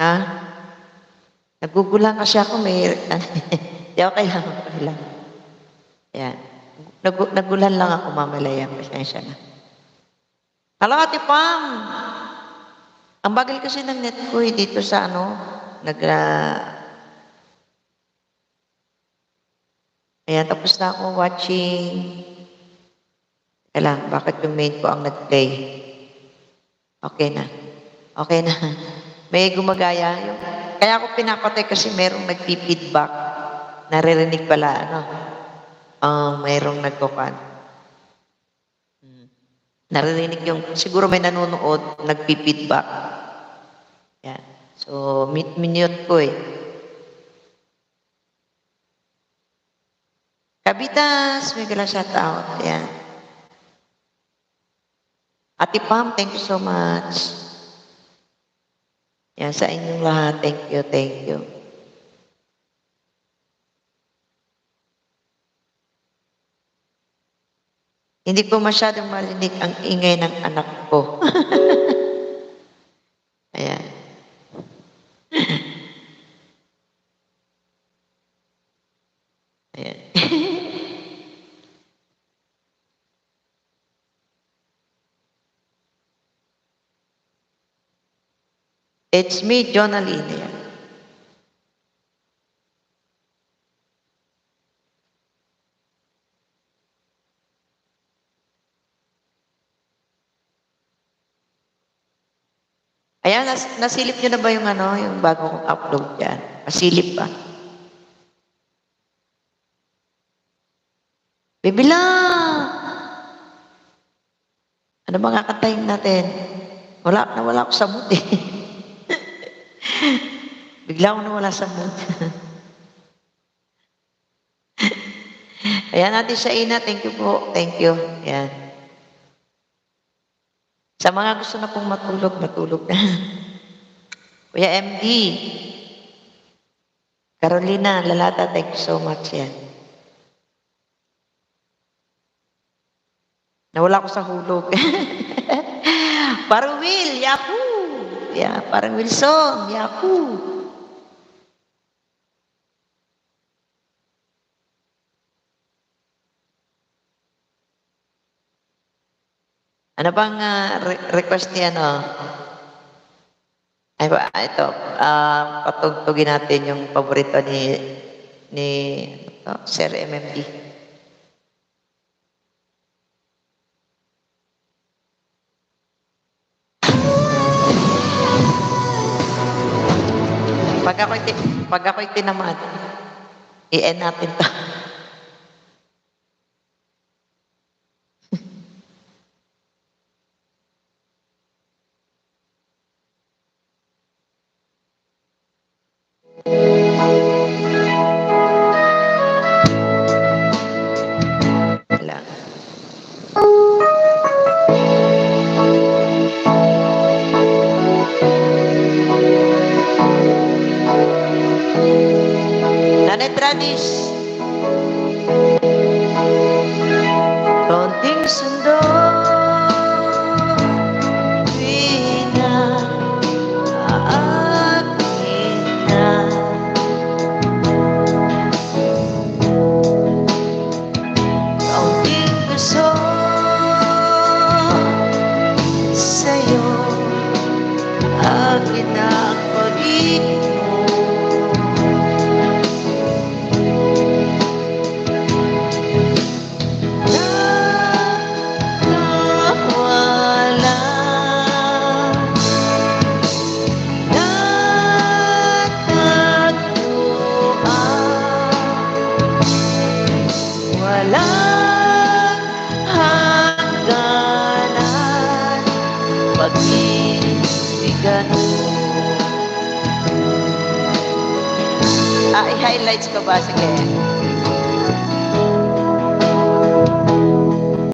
Ha? Nagugulan kasi ako may di okay lang, okay lang. Ayan. Nagulan lang ako mamalayan, pasensya na. Hello, Ate Pam! Ang bagal kasi ng net ko dito sa ano, ayan, tapos na ako watching. Kailan, bakit yung main ko ang nag-play? Okay na. Okay na. May gumagaya. Kaya ako pinapatay kasi merong nagpi-feedback. Naririnig pala, ano? Mayroong nagkukan. Naririnig yung, siguro may nanonood, nagpi-feedback. Yan. So, minute ko eh. Kabitas, may gala shout out. Yan. Ate Pam, thank you so much. Yan, sa inyong lahat, thank you, thank you. Hindi ko masyadong marinig ang ingay ng anak ko. Ayan. Ayan. It's me, Jonaline. Ayan. Ayan, nasilip nyo na ba yung ano, yung bago kong upload dyan? Nasilip ba? Bibila! Ano ba nga kantahin natin? Nawala ako sa mood eh. Bigla ako nawala sa mood. Ayan, Ate Shaina, thank you po. Thank you. Ayan. Sa mga gusto na pong matulog, matulog na. Kuya MD, Carolina, Lalata, thank you so much. Yan. Nawala ko sa hulog. Parang Will, Yahoo! Yeah, parang Wilson, Yahoo! Ano bang request niya, no? Ay, ito, patugtugin natin yung paborito ni Sir MMD. Pag ako'y tinamad, i-end natin to. Wala. Nanay Tradis. Konting sundo. Akin ang pag-ibig mo. Nawala, natagpuan, walang hangganan, pag-ibigan mo. I-highlights ko ba? Sige.